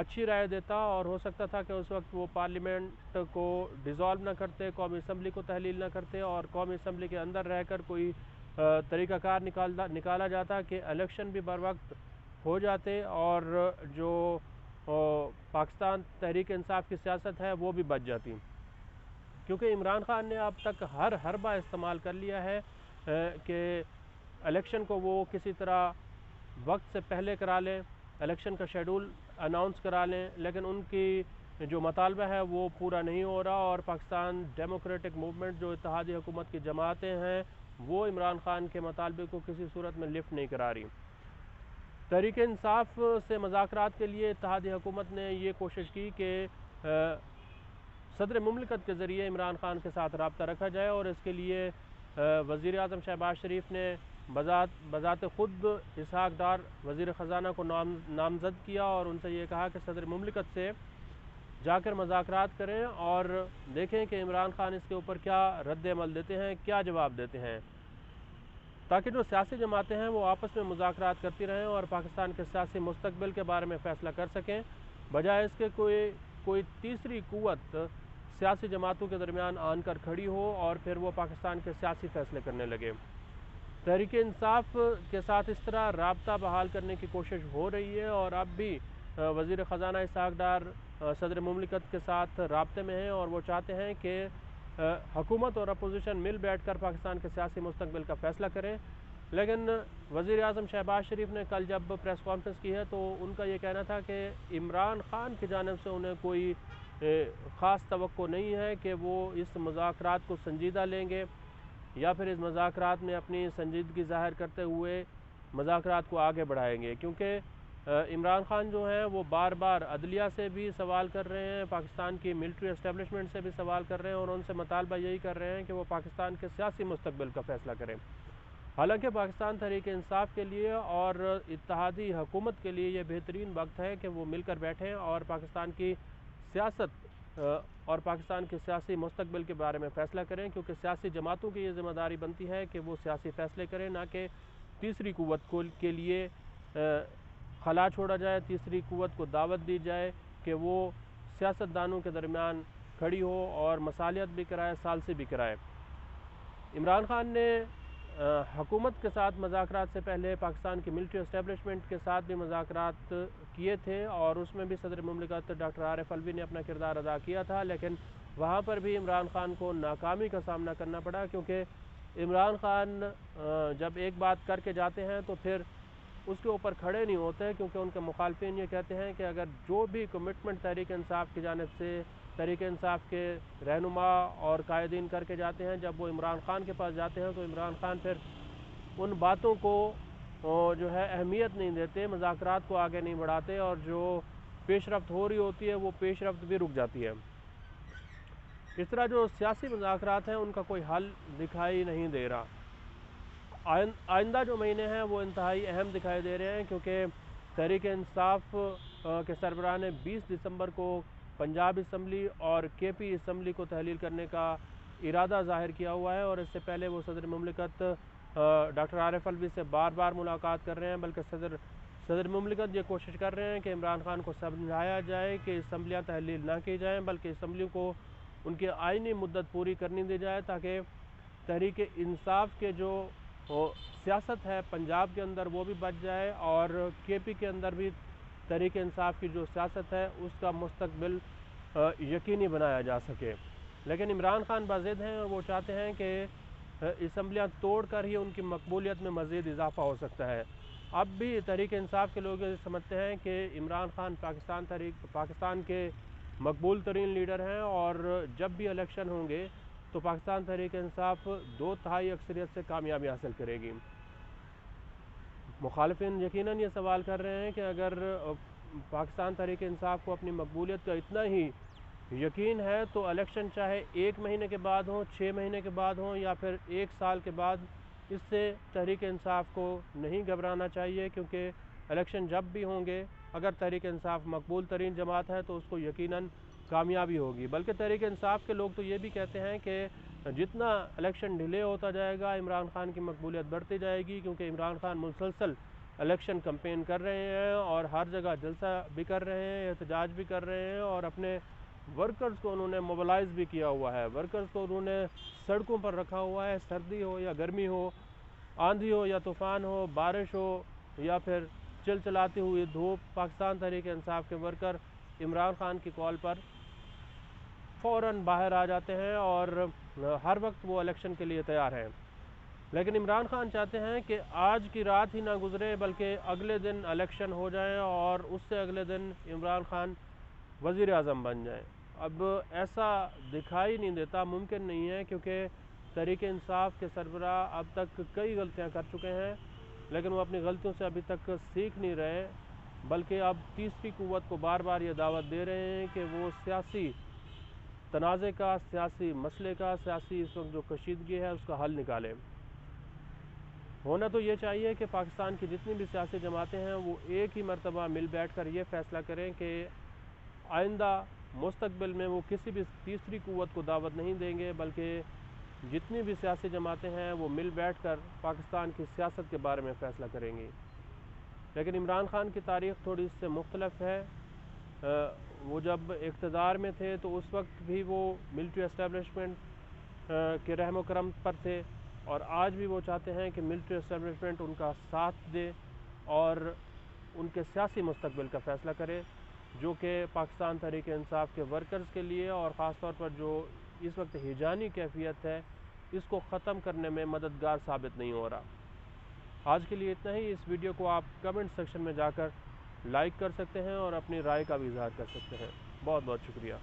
اچھی رائے دیتا اور ہو سکتا تھا کہ اس وقت وہ پارلیمنٹ کو ڈیزالو نہ کرتے، قومی اسمبلی کو تحلیل نہ کرتے اور قومی اسمبلی کے اندر رہ کر کوئی طریقہ کار نکالا جاتا کہ الیکشن بھی بر وقت ہو جاتے اور جو پاکستان تحریک انصاف کی سیاست ہے وہ بھی بچ جاتی، کیونکہ عمران خان نے اب تک ہر حربہ استعمال کر لیا ہے کہ الیکشن کو وہ کسی طرح وقت سے پہلے کرا لیں، الیکشن کا شیڈول اناؤنس کرا لیں، لیکن ان کی جو مطالبہ ہے وہ پورا نہیں ہو رہا اور پاکستان ڈیموکریٹک موومنٹ جو اتحادی حکومت کی جماعتیں ہیں وہ عمران خان کے مطالبے کو کسی صورت میں لفٹ نہیں کرا رہی۔ تحریک انصاف سے مذاکرات کے لیے اتحادی حکومت نے یہ کوشش کی کہ صدر مملکت کے ذریعے عمران خان کے ساتھ رابطہ رکھا جائے اور اس کے لیے وزیر اعظم شہباز شریف نے بذات خود اسحاق ڈار وزیر خزانہ کو نامزد کیا اور ان سے یہ کہا کہ صدر مملکت سے جا کر مذاکرات کریں اور دیکھیں کہ عمران خان اس کے اوپر کیا رد عمل دیتے ہیں، کیا جواب دیتے ہیں، تاکہ جو سیاسی جماعتیں ہیں وہ آپس میں مذاکرات کرتی رہیں اور پاکستان کے سیاسی مستقبل کے بارے میں فیصلہ کر سکیں، بجائے اس کے کوئی تیسری قوت سیاسی جماعتوں کے درمیان آن کر کھڑی ہو اور پھر وہ پاکستان کے سیاسی فیصلے کرنے لگے۔ تحریک انصاف کے ساتھ اس طرح رابطہ بحال کرنے کی کوشش ہو رہی ہے اور اب بھی وزیر خزانہ اسحاق ڈار صدر مملکت کے ساتھ رابطے میں ہیں اور وہ چاہتے ہیں کہ حکومت اور اپوزیشن مل بیٹھ کر پاکستان کے سیاسی مستقبل کا فیصلہ کریں، لیکن وزیر اعظم شہباز شریف نے کل جب پریس کانفرنس کی ہے تو ان کا یہ کہنا تھا کہ عمران خان کی جانب سے انہیں کوئی خاص توقع نہیں ہے کہ وہ اس مذاکرات کو سنجیدہ لیں گے یا پھر اس مذاکرات میں اپنی سنجیدگی ظاہر کرتے ہوئے مذاکرات کو آگے بڑھائیں گے، کیونکہ عمران خان جو ہیں وہ بار بار عدلیہ سے بھی سوال کر رہے ہیں، پاکستان کی ملٹری اسٹیبلشمنٹ سے بھی سوال کر رہے ہیں اور ان سے مطالبہ یہی کر رہے ہیں کہ وہ پاکستان کے سیاسی مستقبل کا فیصلہ کریں۔ حالانکہ پاکستان تحریک انصاف کے لیے اور اتحادی حکومت کے لیے یہ بہترین وقت ہے کہ وہ مل کر بیٹھیں اور پاکستان کی سیاست اور پاکستان کے سیاسی مستقبل کے بارے میں فیصلہ کریں، کیونکہ سیاسی جماعتوں کی یہ ذمہ داری بنتی ہے کہ وہ سیاسی فیصلے کریں، نہ کہ تیسری قوت کے لیے خلا چھوڑا جائے، تیسری قوت کو دعوت دی جائے کہ وہ سیاستدانوں کے درمیان کھڑی ہو اور مصالحت بھی کرائے، ثالثی بھی کرائے۔ عمران خان نے حکومت کے ساتھ مذاکرات سے پہلے پاکستان کی ملٹری اسٹیبلشمنٹ کے ساتھ بھی مذاکرات کیے تھے اور اس میں بھی صدر مملکت ڈاکٹر عارف الوی نے اپنا کردار ادا کیا تھا، لیکن وہاں پر بھی عمران خان کو ناکامی کا سامنا کرنا پڑا، کیونکہ عمران خان جب ایک بات کر کے جاتے ہیں تو پھر اس کے اوپر کھڑے نہیں ہوتے، کیونکہ ان کے مخالفین یہ کہتے ہیں کہ اگر جو بھی کمٹمنٹ تحریک انصاف کی جانب سے تحریک انصاف کے رہنما اور قائدین کر کے جاتے ہیں، جب وہ عمران خان کے پاس جاتے ہیں تو عمران خان پھر ان باتوں کو جو ہے اہمیت نہیں دیتے، مذاکرات کو آگے نہیں بڑھاتے اور جو پیش رفت ہو رہی ہوتی ہے وہ پیش رفت بھی رک جاتی ہے۔ اس طرح جو سیاسی مذاکرات ہیں ان کا کوئی حل دکھائی نہیں دے رہا۔ آئندہ جو مہینے ہیں وہ انتہائی اہم دکھائی دے رہے ہیں، کیونکہ تحریک انصاف کے سربراہ نے 20 دسمبر کو پنجاب اسمبلی اور کے پی اسمبلی کو تحلیل کرنے کا ارادہ ظاہر کیا ہوا ہے اور اس سے پہلے وہ صدر مملکت ڈاکٹر عارف الوی سے بار بار ملاقات کر رہے ہیں، بلکہ صدر مملکت یہ کوشش کر رہے ہیں کہ عمران خان کو سمجھایا جائے کہ اسمبلیاں تحلیل نہ کی جائیں، بلکہ اسمبلیوں کو ان کی آئینی مدت پوری کرنی دی جائے تاکہ تحریک انصاف کے جو سیاست ہے پنجاب کے اندر وہ بھی بچ جائے اور کے پی کے اندر بھی تحریک انصاف کی جو سیاست ہے اس کا مستقبل یقینی بنایا جا سکے۔ لیکن عمران خان باضد ہیں اور وہ چاہتے ہیں کہ اسمبلیاں توڑ کر ہی ان کی مقبولیت میں مزید اضافہ ہو سکتا ہے۔ اب بھی تحریک انصاف کے لوگ سمجھتے ہیں کہ عمران خان پاکستان کے مقبول ترین لیڈر ہیں اور جب بھی الیکشن ہوں گے تو پاکستان تحریک انصاف 2/3 اکثریت سے کامیابی حاصل کرے گی۔ مخالفین یقیناً یہ سوال کر رہے ہیں کہ اگر پاکستان تحریک انصاف کو اپنی مقبولیت کا اتنا ہی یقین ہے تو الیکشن چاہے 1 مہینے کے بعد ہوں، 6 مہینے کے بعد ہوں یا پھر 1 سال کے بعد، اس سے تحریک انصاف کو نہیں گھبرانا چاہیے، کیونکہ الیکشن جب بھی ہوں گے اگر تحریک انصاف مقبول ترین جماعت ہے تو اس کو یقیناً کامیابی ہوگی۔ بلکہ تحریک انصاف کے لوگ تو یہ بھی کہتے ہیں کہ جتنا الیکشن ڈیلے ہوتا جائے گا عمران خان کی مقبولیت بڑھتی جائے گی، کیونکہ عمران خان مسلسل الیکشن کمپین کر رہے ہیں اور ہر جگہ جلسہ بھی کر رہے ہیں، احتجاج بھی کر رہے ہیں، اور اپنے ورکرز کو انہوں نے موبلائز بھی کیا ہوا ہے، ورکرز کو انہوں نے سڑکوں پر رکھا ہوا ہے، سردی ہو یا گرمی ہو، آندھی ہو یا طوفان ہو، بارش ہو یا پھر چلچلاتی ہوئی دھوپ، پاکستان تحریک انصاف کے ورکر عمران خان کی کال پر فوراً باہر آ جاتے ہیں اور ہر وقت وہ الیکشن کے لیے تیار ہیں۔ لیکن عمران خان چاہتے ہیں کہ آج کی رات ہی نہ گزرے بلکہ اگلے دن الیکشن ہو جائیں اور اس سے اگلے دن عمران خان وزیر اعظم بن جائیں۔ اب ایسا دکھائی نہیں دیتا، ممکن نہیں ہے، کیونکہ تحریک انصاف کے سربراہ اب تک کئی غلطیاں کر چکے ہیں، لیکن وہ اپنی غلطیوں سے ابھی تک سیکھ نہیں رہے، بلکہ اب تیسری قوت کو بار بار یہ دعوت دے رہے ہیں کہ وہ سیاسی تنازع کا، سیاسی مسئلے کا، سیاسی اس وقت جو کشیدگی ہے اس کا حل نکالیں۔ ہونا تو یہ چاہیے کہ پاکستان کی جتنی بھی سیاسی جماعتیں ہیں وہ ایک ہی مرتبہ مل بیٹھ کر یہ فیصلہ کریں کہ آئندہ مستقبل میں وہ کسی بھی تیسری قوت کو دعوت نہیں دیں گے، بلکہ جتنی بھی سیاسی جماعتیں ہیں وہ مل بیٹھ کر پاکستان کی سیاست کے بارے میں فیصلہ کریں گی۔ لیکن عمران خان کی تاریخ تھوڑی اس سے مختلف ہے۔ وہ جب اقتدار میں تھے تو اس وقت بھی وہ ملٹری اسٹیبلشمنٹ کے رحم و کرم پر تھے، اور آج بھی وہ چاہتے ہیں کہ ملٹری اسٹیبلشمنٹ ان کا ساتھ دے اور ان کے سیاسی مستقبل کا فیصلہ کرے، جو کہ پاکستان تحریک انصاف کے ورکرز کے لیے اور خاص طور پر جو اس وقت ہیجانی کیفیت ہے اس کو ختم کرنے میں مددگار ثابت نہیں ہو رہا۔ آج کے لیے اتنا ہی۔ اس ویڈیو کو آپ کمنٹ سیکشن میں جا کر لائک کر سکتے ہیں اور اپنی رائے کا بھی اظہار کر سکتے ہیں۔ بہت بہت شکریہ۔